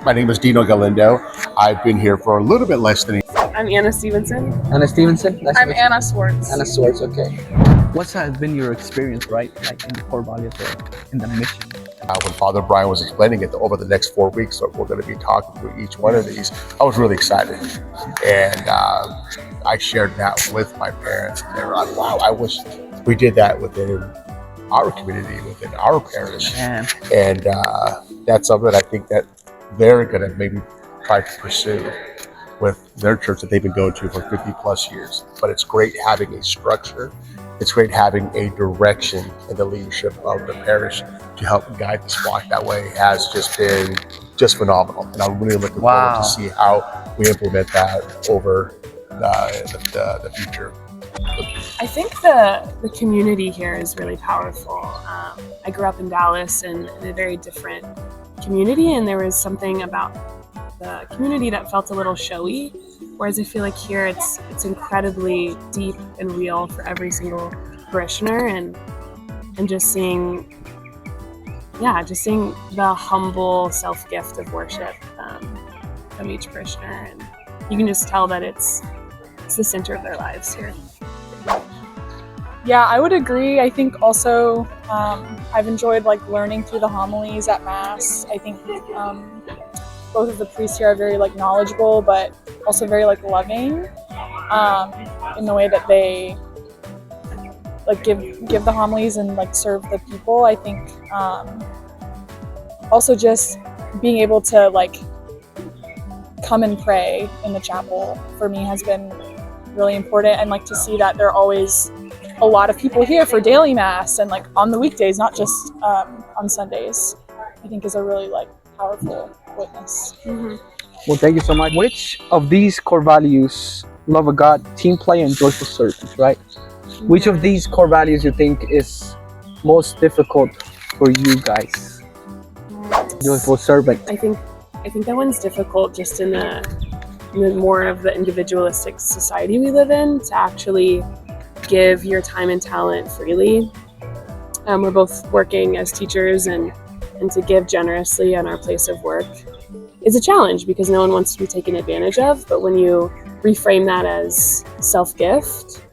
My name is Dino Galindo. I've been here for a little bit less than a year. I'm Anna Stevenson. Anna Stevenson? I'm Anna Swartz. Anna Swartz, okay. What has been your experience, right? Like in the core values or in the mission? When Father Brian was explaining it over the next 4 weeks, so we're going to be talking through each one of these, I was really excited. And I shared that with my parents. They were like, wow, I wish we did that within our community, within our parish. Man. And that's something I think that they're going to maybe try to pursue with their church that they've been going to for 50 plus years. But it's great having a structure. It's great having a direction in the leadership of the parish to help guide this flock. That way has just been just phenomenal. And I'm really looking forward to see how we implement that over the future. I think the community here is really powerful. I grew up in Dallas in a very different community, and there was something about the community that felt a little showy, whereas I feel like here it's incredibly deep and real for every single parishioner, and just seeing the humble self-gift of worship from each parishioner, and you can just tell that it's the center of their lives here. Yeah, I would agree. I think also I've enjoyed learning through the homilies at Mass. I think both of the priests here are very knowledgeable, but also very loving in the way that they give the homilies and serve the people. I think also just being able to come and pray in the chapel for me has been really important, and to see that there are always a lot of people here for daily Mass and on the weekdays, not just on Sundays, I think is a really powerful witness. Mm-hmm. Well, thank you so much. Which of these core values, love of God, team play, and joyful service, right? Mm-hmm. Which of these core values you think is most difficult for you guys? Joyful servant. I think that one's difficult just in the more of the individualistic society we live in, to actually give your time and talent freely. We're both working as teachers, and to give generously in our place of work is a challenge because no one wants to be taken advantage of. But when you reframe that as self-gift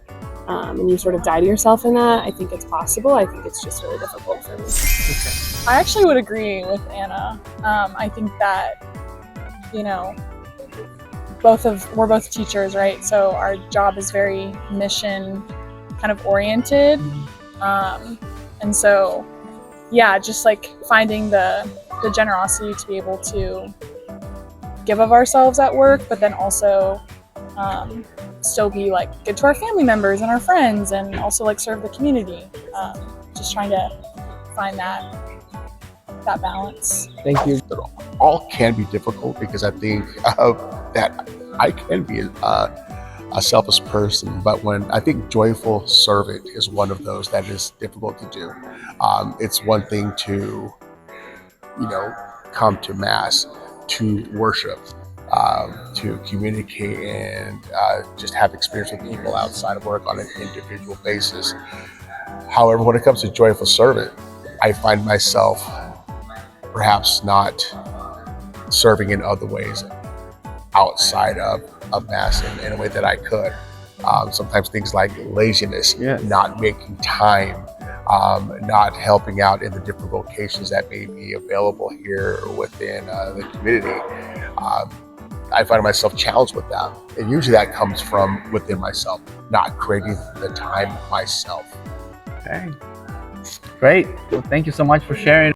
and you sort of die to yourself in that, I think it's possible. I think it's just really difficult for me. I actually would agree with Anna. I think that, we're both teachers, right? So our job is very mission kind of oriented. And so, just finding the generosity to be able to give of ourselves at work, but then also still be good to our family members and our friends, and also serve the community. Just trying to find that balance. Thank you. All can be difficult because I think that I can be a selfish person, but when I think joyful servant is one of those that is difficult to do. It's one thing to, come to Mass, to worship, to communicate, and just have experience with people outside of work on an individual basis. However, when it comes to joyful servant, I find myself perhaps not serving in other ways outside of Mass in a way that I could. Sometimes things like laziness, not making time, not helping out in the different vocations that may be available here within the community. I find myself challenged with that. And usually that comes from within myself, not creating the time myself. Okay. Great. Well, thank you so much for sharing.